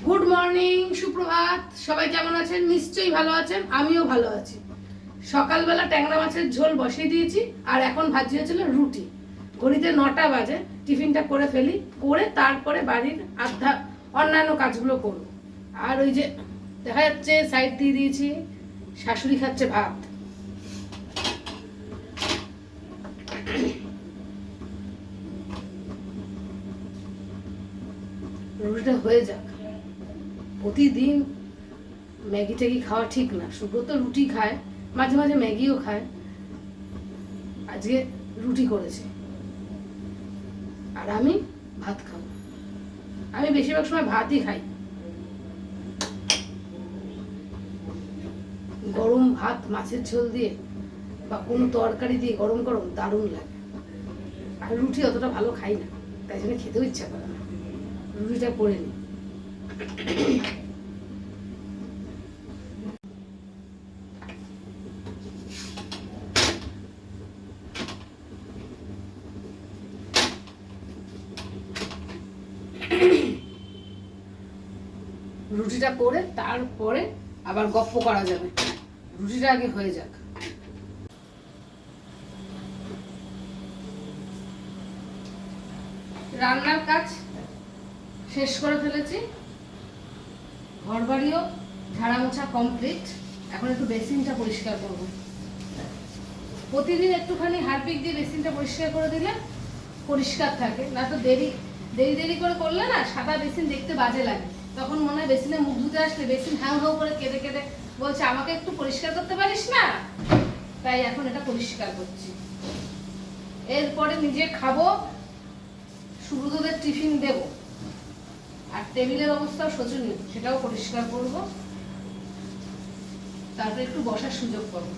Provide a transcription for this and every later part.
Good morning, সুপ্রভাত। সবাই কেমন আছেন? নিশ্চয়ই ভালো আছেন, আমিও ভালো আছি। সকালবেলা ট্যাংরা মাছের ঝোল বসিয়ে দিয়েছি, আর এখন ভাজি হয়েছিল রুটি। ঘড়িতে 9টা বাজে। টিফিনটা করে ফেলি, করে তারপরে বাড়ির আধা অন্যান্য কাজগুলো করব। আর ওই যে দেখা যাচ্ছে সাইড দিয়ে দিয়েছি, শাশুড়ি খাচ্ছে ভাত। রুটিটা হয়ে যাক। প্রতিদিন ম্যাগি ট্যাগি খাওয়া ঠিক না। সুব্রত রুটি খায়, মাঝে মাঝে ম্যাগিও খায়। আজকে রুটি করেছে, আর আমি ভাত খাবো। আমি বেশিরভাগ সময় ভাতই খাই। গরম ভাত মাছের ঝোল দিয়ে বা কোনো তরকারি দিয়ে গরম গরম দারুণ লাগে। আর রুটি অতটা ভালো খাই না, তাই জন্য খেতেও ইচ্ছা করে না। রুটিটা করে নিই। রুটিটা করে তারপরে আবার গপ্প করা যাবে। রুটিটা আগে হয়ে যাক। রান্নার কাজ শেষ করে ফেলেছি, ঘর বাড়িও ঝাড়া মোছা কমপ্লিট। এখন একটু বেসিনটা পরিষ্কার করব। প্রতিদিন একটুখানি হারপিক দিয়ে বেসিনটা পরিষ্কার করে দিলে পরিষ্কার থাকে, না তো দেরি দেরি করে করলে না সাদা বেসিন দেখতে বাজে লাগে। তখন মনে হয় বেসিনে মুখ ধুতে আসলে বেসিন হাউ হাউ করে কেঁদে কেঁদে বলছে আমাকে একটু পরিষ্কার করতে পারিস না। তাই এখন এটা পরিষ্কার করছি। এরপরে নিজে খাবো, সুব্রতদের টিফিন দেব, আর টেবিলের অবস্থাও শোচনীয়, সেটাও পরিষ্কার করব। তারপরে একটু বসার সুযোগ পাবো।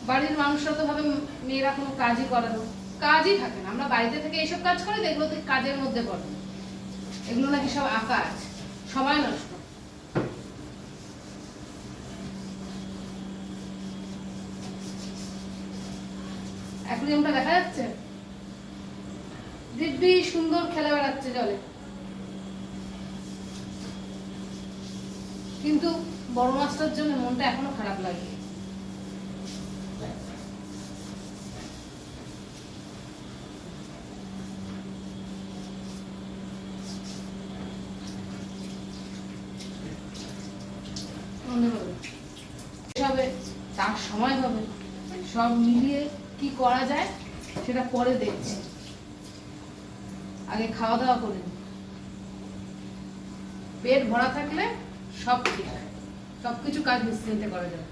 বাড়ির মানুষরা তো ভাবে মেয়েরা কোনো কাজই করে না, কাজই থাকে না। আমরা বাড়িতে থেকে এইসব কাজ করি, দেখবো কাজের মধ্যে পড়ে। এগুলো নাকি সব আকাজ, সময় নষ্ট। অ্যাকুয়ারিয়ামটা দেখা যাচ্ছে, দিব্যি সুন্দর খেলে বেড়াচ্ছে জলে। কিন্তু বড় মাছটার জন্য মনটা এখনো খারাপ লাগে। হবে, তার সময় হবে, সব মিলিয়ে কি করা যায় সেটা পরে দেখছি। আগে খাওয়া দাওয়া করে নিই। পেট ভরা থাকলে সব ঠিক, সবকিছু কাজ নিশ্চিন্তে করা যায়।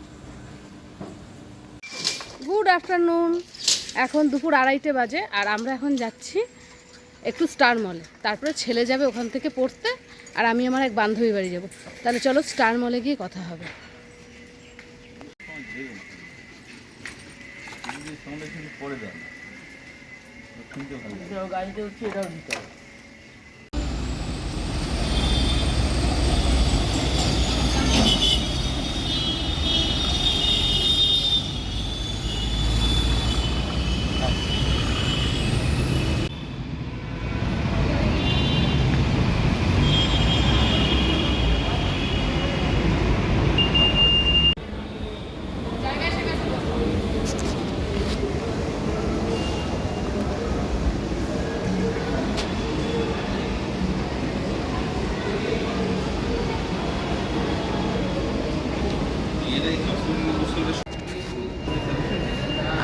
Good afternoon. এখন দুপুর 2:30 বাজে, আর আমরা এখন যাচ্ছি একটু স্টার মলে। তারপরে ছেলে যাবে ওখান থেকে পড়তে, আর আমি আমার এক বান্ধবী বাড়ি যাব। তাহলে চলো স্টার মলে গিয়ে কথা হবে। গাড়িতে হচ্ছে এটাও দিতে হবে।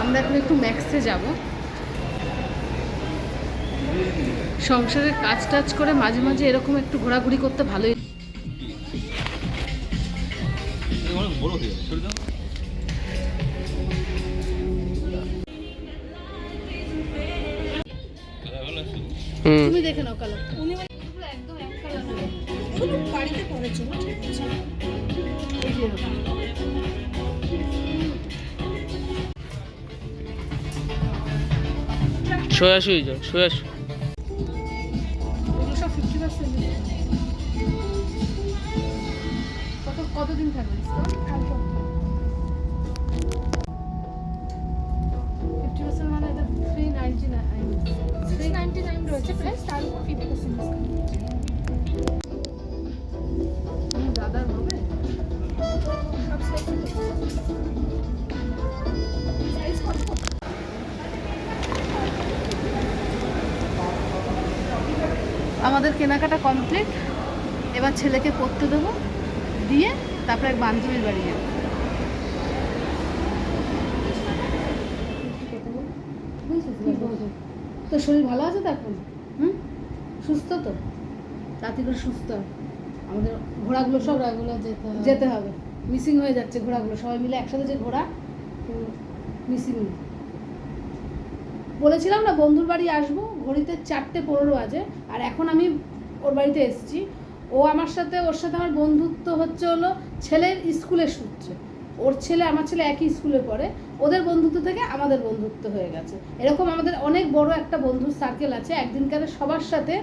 আমরা এখন একটু ম্যাক্সে যাব। সংসারের কাজ টাজ করে মাঝে মাঝে এরকম একটু ঘোরাঘুরি করতে ভালোই। অনেক বড় হয়ে যাবে সরে দাও। তুমি দেখে নাও কালার, উনি মানে একদম এক কালার না, এগুলো বাড়িতে পড়েছে না, ঠিক আছে। এই যে সোয়াশি হয়ে যায়, সোয়াশি। এগুলো সব 50% কতদিন থাকবে ডিসকাউন্ট? 50% মানে এটা 399 রয়েছে প্লাস তার উপর 50% ডিসকাউন্ট। দাদার হবে সব সাইজ কত? আমাদের কেনাকাটা কমপ্লিট। এবার ছেলেকে পড়তে দেবো, দিয়ে তারপরে এক বান্ধবীর বাড়ি যাবো। তো শরীর ভালো আছে তো এখন? সুস্থ তো? তাতে করে সুস্থ হয়। আমাদের ঘোড়াগুলো সব যেতে হবে, মিসিং হয়ে যাচ্ছে ঘোড়াগুলো, সবাই মিলে একসাথে যে ঘোড়া মিসিং। বলেছিলাম না বন্ধুর বাড়ি আসবো, ঘড়িতে 4:15 বাজে, আর এখন আমি ওর বাড়িতে এসেছি। ও আমার সাথে, ওর সাথে আমার বন্ধুত্ব হচ্ছে হলো ছেলের স্কুলের সূত্রে। ওর ছেলে আমার ছেলে একই স্কুলে পড়ে, ওদের বন্ধুত্ব থেকে আমাদের বন্ধুত্ব হয়ে গেছে। এরকম আমাদের অনেক বড় একটা বন্ধুর সার্কেল আছে। একদিনকার সবার সাথে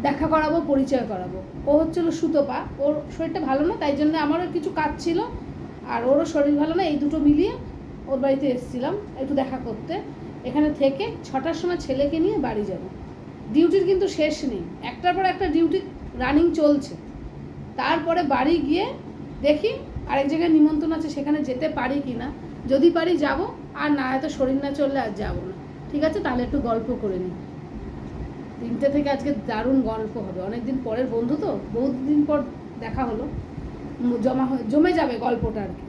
দেখা করাবো, পরিচয় করাবো। ও হচ্ছিল সুতপা, ওর শরীরটা ভালো না, তাই জন্য আমারও কিছু কাজ ছিল, আর ওরও শরীর ভালো না, এই দুটো মিলিয়ে ওর বাড়িতে এসেছিলাম একটু দেখা করতে। এখানে থেকে 6টার সময় ছেলেকে নিয়ে বাড়ি যাব। ডিউটির কিন্তু শেষ নেই, একটার পর একটা ডিউটি রানিং চলছে। তারপরে বাড়ি গিয়ে দেখি আরেক জায়গায় নিমন্ত্রণ আছে, সেখানে যেতে পারি কি না। যদি পারি যাব, আর না হয়তো শরীর না চললে আর যাব না। ঠিক আছে, তাহলে একটু গল্প করে নিই। 3টে থেকে আজকে দারুণ গল্প হবে। অনেকদিন পরের বন্ধু তো, বহুত দিন পর দেখা হলো, জমে যাবে গল্পটা আর কি।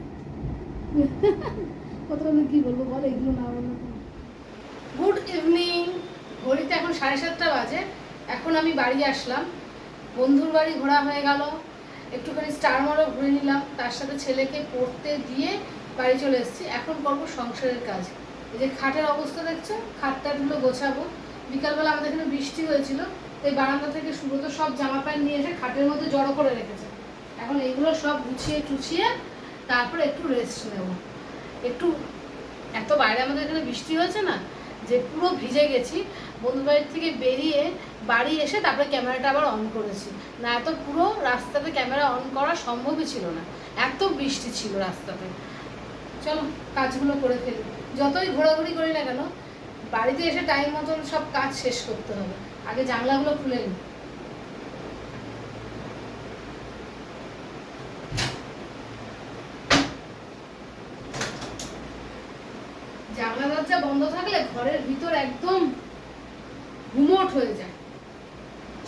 কতটা কি বলবো বল, এগুলো না বলবো। Good evening. ঘড়িতে এখন 7:30 বাজে। এখন আমি বাড়ি আসলাম, বন্ধুর বাড়ি ঘোরা হয়ে গেল, একটুখানি স্টার মলও ঘুরে নিলাম, তার সাথে ছেলেকে পড়তে দিয়ে বাড়ি চলে এসেছি। এখন করবো সংসারের কাজ। এই যে খাটের অবস্থা দেখছো, খাটটাগুলো গোছাবো। বিকালবেলা আমাদের এখানে বৃষ্টি হয়েছিল, এই বারান্দা থেকে সুব্রত সব জামা প্যান্ট নিয়ে এসে খাটের মধ্যে জড়ো করে রেখেছে। এখন এইগুলো সব গুছিয়ে টুছিয়ে তারপরে একটু রেস্ট নেব। একটু এত বাইরে আমাদের এখানে বৃষ্টি হয়েছে না, যে পুরো ভিজে গেছি। বন্ধু বাড়ির থেকে বেরিয়ে বাড়ি এসে তারপরে ক্যামেরাটা আবার অন করেছি, না এত পুরো রাস্তাতে ক্যামেরা অন করা সম্ভবই ছিল না, এত বৃষ্টি ছিল রাস্তাতে। চলো কাজগুলো করে ফেলি। যতই ঘোরাঘুরি করি না কেন, বাড়িতে এসে টাইম মতন সব কাজ শেষ করতে হবে। আগে জানলাগুলো খুলে নিই। জানলা দরজা বন্ধ থাকলে ঘরের ভিতর একদম গুমোট হয়ে যায়।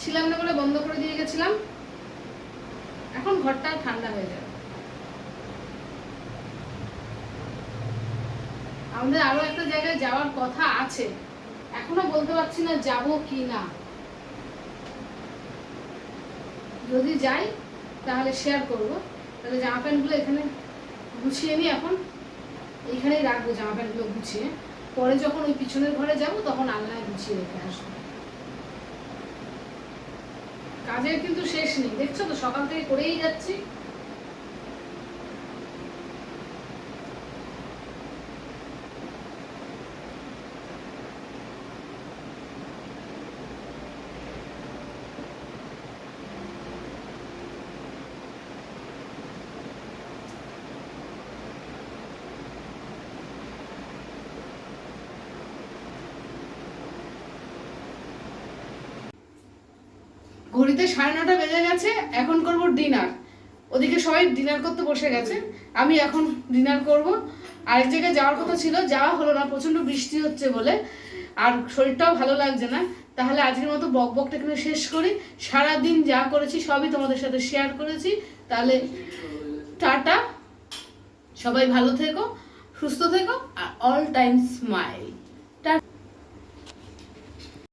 ছিলাম না বলে বন্ধ করে দিয়ে গেছিলাম, এখন ঘরটা ঠান্ডা হয়ে যাবে। আমাদের আরো একটা জায়গায় যাওয়ার কথা আছে, এখনো বলতে পারছি না যাব কি না। যদি যাই তাহলে শেয়ার করব। তাহলে জামা প্যান্টগুলো এখানে গুছিয়ে নিই, এখন এইখানেই রাখবো জামা প্যান্টগুলো গুছিয়ে। পরে যখন ওই পিছনের ঘরে যাব তখন আলনায় গুছিয়ে রেখে আসবো। কাজের কিন্তু শেষ নেই, দেখছো তো সকাল থেকে করেই যাচ্ছি। ঘড়িতে 9:30 বেজে গেছে, এখন করব ডিনার। ওদিকে সবাই ডিনার করতে বসে গেছে, আমি এখন ডিনার করব। আরেক জায়গায় যাওয়ার কথা ছিল, যাওয়া হলো না, প্রচণ্ড বৃষ্টি হচ্ছে বলে, আর শরীরটাও ভালো লাগছে না। তাহলে আজকের মতো বকবকটা এখানে শেষ করি। সারাদিন যা করেছি সবই তোমাদের সাথে শেয়ার করেছি। তাহলে টাটা, সবাই ভালো থেকো, সুস্থ থেকো, আর অল টাইম স্মাইল।